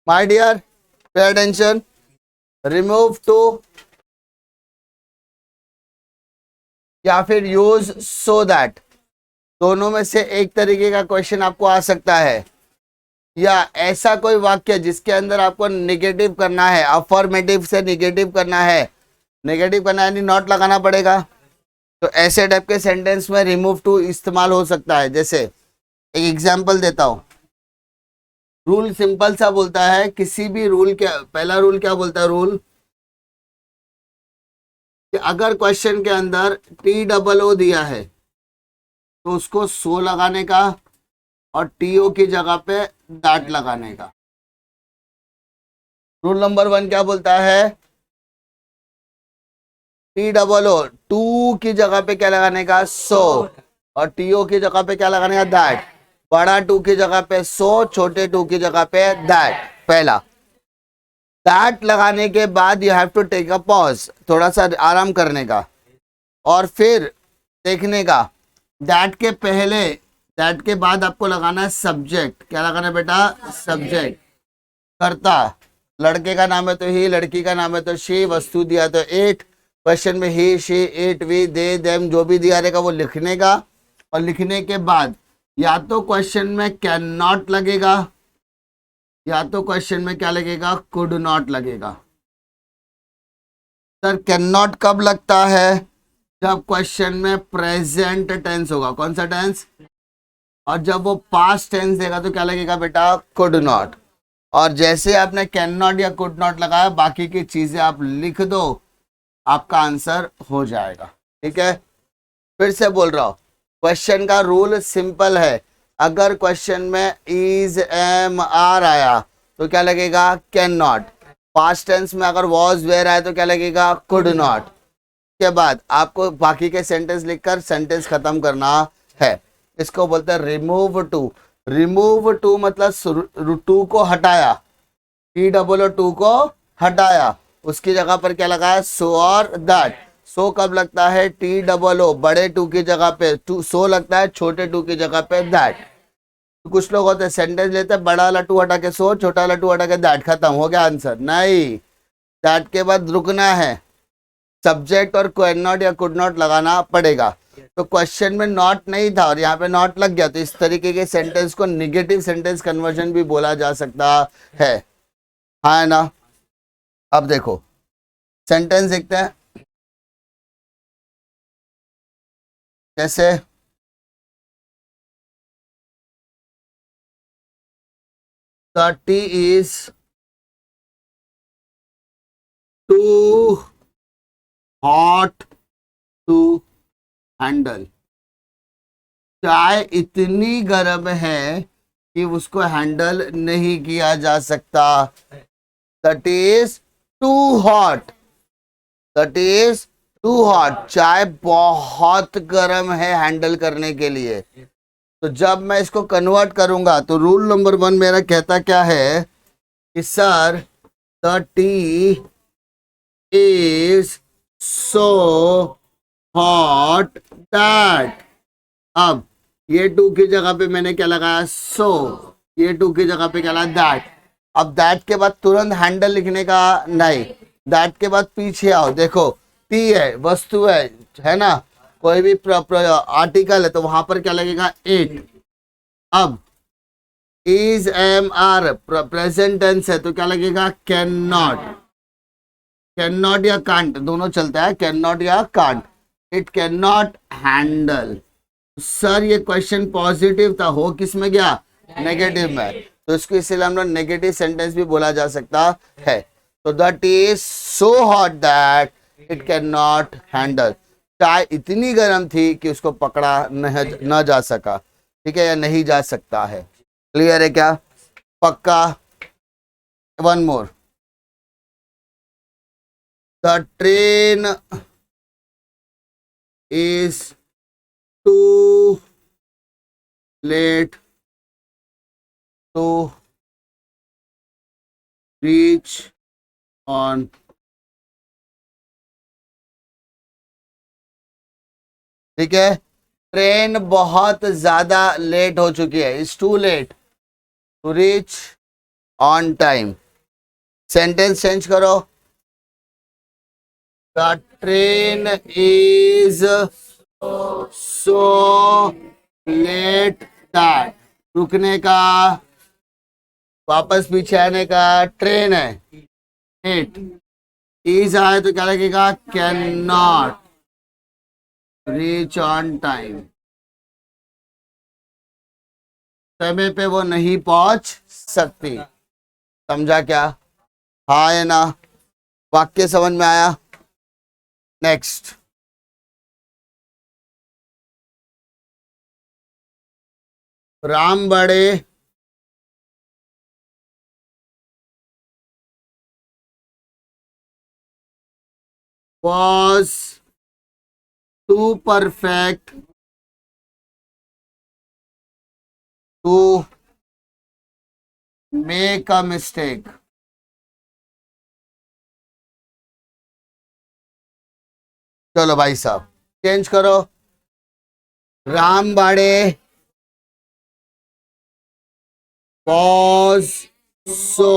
My dear, pay attention, remove to या फिर use so that, दोनों में से एक तरीके का क्वेश्चन आपको आ सकता है, या ऐसा कोई वाक्य जिसके अंदर आपको निगेटिव करना है, अफर्मेटिव से निगेटिव करना है, नेगेटिव करना यानी नॉट लगाना पड़ेगा। तो ऐसे टाइप के सेंटेंस में रिमूव टू इस्तेमाल हो सकता है। जैसे एक एग्जांपल देता हूं, रूल सिंपल सा बोलता है, किसी भी रूल के पहला रूल क्या बोलता है, रूल कि अगर क्वेश्चन के अंदर TOO दिया है तो उसको सो लगाने का और TO की जगह पे दैट लगाने का। रूल नंबर 1 क्या बोलता है, TOO टू की जगह पे क्या लगाने का, सो, और TO की जगह पे क्या लगाने का, दैट। बड़ा टू की जगह पे सो, छोटे टू की जगह पे दैट। पहला दैट लगाने के बाद you have to take a pause, थोड़ा सा आराम करने का, और फिर देखने का दैट के पहले, दैट के बाद आपको लगाना है सब्जेक्ट। क्या लगाना है बेटा, सब्जेक्ट। कर्ता, लड़के का नाम है तो ही, लड़की का नाम है तो शी, वस्तु दिया तो इट, क्वेश्चन में ही she it we they them जो भी दिया रहेगा वो लिखने का, और लिखने के बाद या तो क्वेश्चन में कैन नॉट लगेगा या तो क्वेश्चन में क्या लगेगा, कुड नॉट लगेगा। सर कैन नॉट कब लगता है, जब क्वेश्चन में प्रेजेंट टेंस होगा। कौन सा टेंस, और जब वो पास्ट टेंस देगा तो क्या लगेगा बेटा, कुड नॉट। और जैसे आपने कैन नॉट या कुड नॉट लगाया, बाकी की चीजें आप लिख दो, आपका आंसर हो जाएगा। ठीक है, फिर से बोल रहा हूं, क्वेश्चन का रूल सिंपल है। अगर क्वेश्चन में इज एम आर आया तो क्या लगेगा, कैन नॉट। पास्ट टेंस में अगर वॉज वेयर आया तो क्या लगेगा, कुड नॉट। के बाद आपको बाकी के सेंटेंस लिखकर सेंटेंस खत्म करना है। इसको बोलते हैं रिमूव टू। रिमूव टू मतलब टू को हटाया, TOO को हटाया, उसकी जगह पर क्या लगाया, सो और दैट। सो कब लगता है, TOO बड़े टू की जगह पे टू, सो लगता है छोटे टू की जगह पे दैट। तो कुछ लोग होते हैं सेंटेंस लेते हैं, बड़ा वाला टू हटा के सो, छोटा वाला टू हटा के दैट, खत्म हो गया आंसर। नहीं, दैट के बाद रुकना है, सब्जेक्ट और कैन नॉट या कुड नॉट लगाना पड़ेगा। तो क्वेश्चन में नॉट नहीं था और यहाँ पे नॉट लग गया, तो इस तरीके के सेंटेंस को निगेटिव सेंटेंस कन्वर्जन भी बोला जा सकता है। हाँ है ना। अब देखो सेंटेंस देखते हैं, जैसे the tea is too hot to handle. चाय इतनी गर्म है कि उसको हैंडल नहीं किया जा सकता। That is too hot, that is too hot, चाय बहुत गर्म है हैंडल करने के लिए। तो जब मैं इसको कन्वर्ट करूंगा तो रूल नंबर 1 मेरा कहता क्या है कि sir the tea is so hot that. अब ये टू की जगह पे मैंने क्या लगाया, सो, ये टू की जगह पे क्या लगा, दैट। अब दैट के बाद तुरंत हैंडल लिखने का नहीं, दैट के बाद पीछे आओ, देखो टी है, वस्तु है ना, कोई भी आर्टिकल है तो वहां पर क्या लगेगा, इट। अब is am are present tense है तो क्या लगेगा, कैन नॉट। कैन नॉट या कांट दोनों चलता है, कैन नॉट या can't. It can not handle. Sir ये क्वेश्चन पॉजिटिव था, हो किस में गया, नेगेटिव में, तो इसको इसीलिए हम लोग नेगेटिव सेंटेंस भी बोला जा सकता है। तो that is so hot that it can not handle. चाय इतनी गर्म थी कि उसको पकड़ा न जा सका। ठीक है, या नहीं जा सकता है। क्लियर है क्या, पक्का। One more, the train is too late to reach on. ठीक है, ट्रेन बहुत ज्यादा लेट हो चुकी है, is too late to reach on time. Sentence change करो, the train is so late that, रुकने का, वापस पीछे आने का, ट्रेन है, लेट, इज आए तो क्या लगेगा, can not reach on time, समय पे वो नहीं पहुंच सकती। समझा क्या? हाँ है ना? वाक्य समझ में आया? नेक्स्ट, राम बड़े was too perfect to make a mistake. चलो भाई साहब चेंज करो, राम बाड़े was so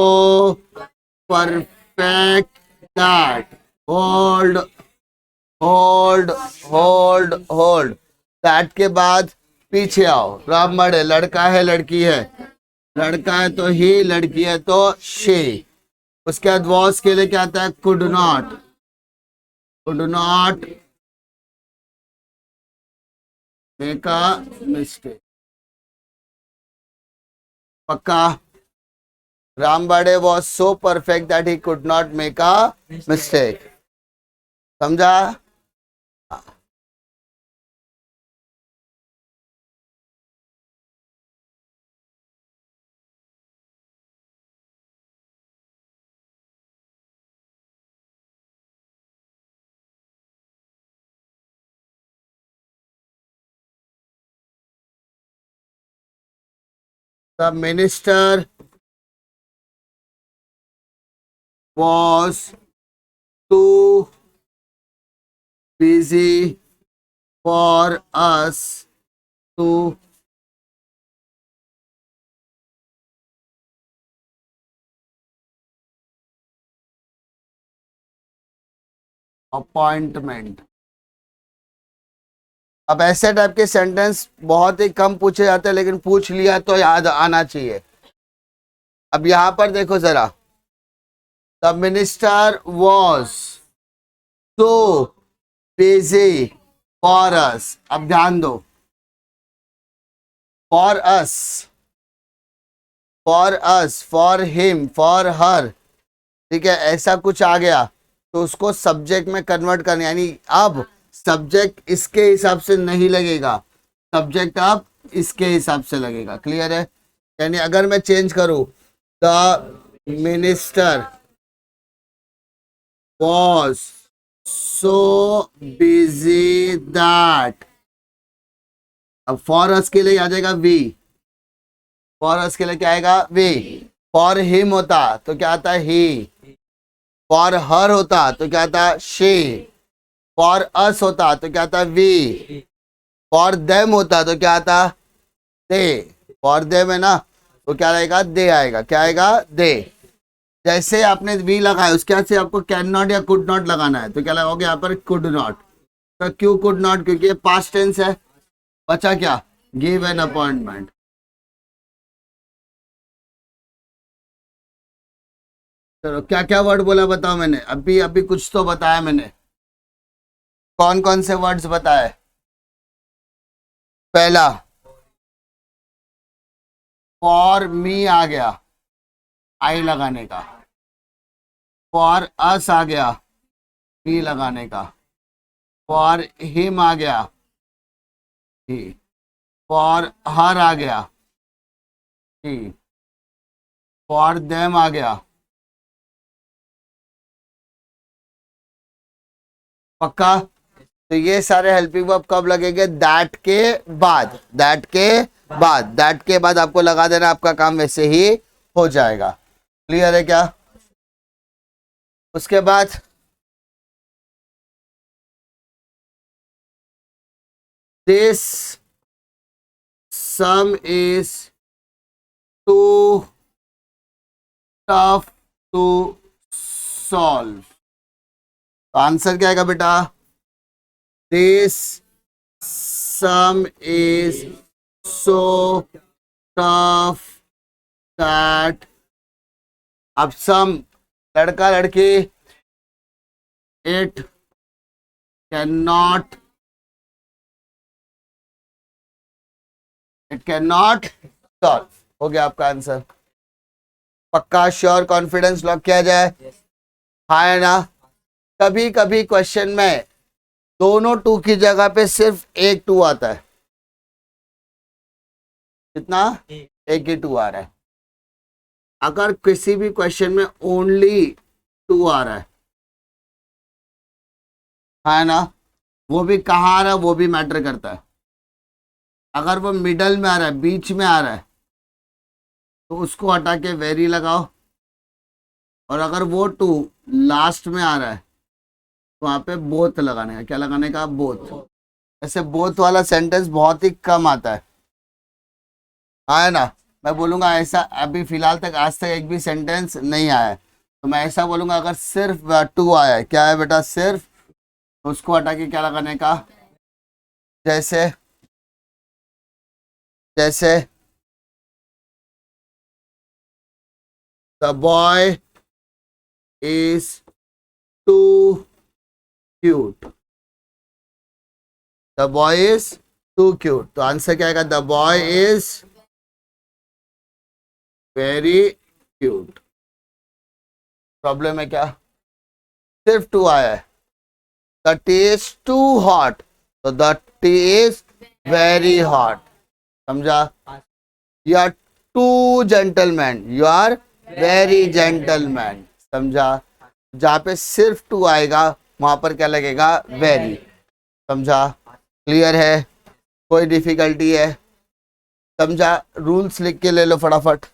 perfect that, hold hold hold hold, that के बाद पीछे आओ, राम बड़े, लड़का है लड़की है, लड़का है तो ही, लड़की है तो शी, उसके बाद वॉज के लिए क्या आता है, could not, could not make a mistake. पक्का? राम बड़े was so perfect that he could not make a mistake. समझा? The minister was too busy for us to appointment. अब ऐसे टाइप के सेंटेंस बहुत ही कम पूछे जाते हैं, लेकिन पूछ लिया तो याद आना चाहिए। अब यहां पर देखो जरा, the minister was so busy for us, अब ध्यान दो, for us, for us, for him, for her, ठीक है, ऐसा कुछ आ गया तो उसको सब्जेक्ट में कन्वर्ट करना, यानी अब सब्जेक्ट इसके हिसाब से नहीं लगेगा, सब्जेक्ट अब इसके हिसाब से लगेगा। क्लियर है? यानी अगर मैं चेंज करूं, the minister was so busy that, अब फॉर अस के लिए आ जाएगा वी, फॉर अस के लिए क्या आएगा, वी, फॉर हिम होता तो क्या आता है, ही, फॉर हर होता तो क्या आता, शी, फॉर अस होता तो क्या आता, वी, फॉर देम होता तो क्या आता, दे, फॉर देम है ना, तो क्या रहेगा, दे आएगा, क्या आएगा, दे। जैसे आपने वी लगाया उसके बाद से आपको कैन नॉट या कुड नॉट लगाना है, तो क्या लगाओगे यहाँ पर, कुड नॉट। तो क्यों कुड नॉट, क्योंकि ये पास्ट टेंस है। बचा क्या, गिव एन अपॉइंटमेंट। चलो क्या क्या वर्ड बोला बताओ, मैंने अभी अभी कुछ तो बताया मैंने, कौन कौन से वर्ड्स बताए? पहला, फॉर मी आ गया, आई लगाने का, फॉर अस आ गया, ही लगाने का, फॉर हिम आ गया, ही, फॉर हर आ गया, ही, फॉर देम आ गया। पक्का? तो ये सारे हेल्पिंग वर्ब कब लगेंगे, दैट के बाद, दैट के बाद, दैट के बाद आपको लगा देना, आपका काम वैसे ही हो जाएगा। क्लियर है क्या? उसके बाद this sum is too tough to solve. तो आंसर क्या आएगा बेटा? This sum is so tough that, अब सम लड़का लड़की, इट कैन नॉट सॉल्व। हो गया आपका आंसर। पक्का, श्योर, कॉन्फिडेंस लॉक किया जाए? हाँ है ना? कभी कभी क्वेश्चन में दोनों टू की जगह पे सिर्फ एक टू आता है। कितना? एक ही टू आ रहा है। अगर किसी भी क्वेश्चन में ओनली टू आ रहा है ना, वो भी कहाँ आ रहा है वो भी मैटर करता है। अगर वो मिडल में आ रहा है, बीच में आ रहा है, तो उसको हटा के वेरी लगाओ। और अगर वो टू लास्ट में आ रहा है तो वहाँ पे बोथ लगाने का। क्या लगाने का? बोथ। ऐसे बोथ वाला सेंटेंस बहुत ही कम आता है, है ना? मैं बोलूँगा ऐसा, अभी फिलहाल तक आज तक एक भी सेंटेंस नहीं आया है, तो मैं ऐसा बोलूँगा अगर सिर्फ टू आया है, क्या है बेटा? सिर्फ, उसको हटा के क्या लगाने का? जैसे जैसे the boy is too cute. The boy is too cute, तो आंसर क्या आएगा? The boy is very cute. Problem है क्या? सिर्फ टू आया है। The tea is too hot, तो the tea is very hot. समझा? You are too gentleman, you are very gentleman. समझा? जहाँ पे सिर्फ टू आएगा वहां पर क्या लगेगा? वेरी। समझा? क्लियर है? कोई डिफिकल्टी है? समझा? रूल्स लिख के ले लो फटाफट।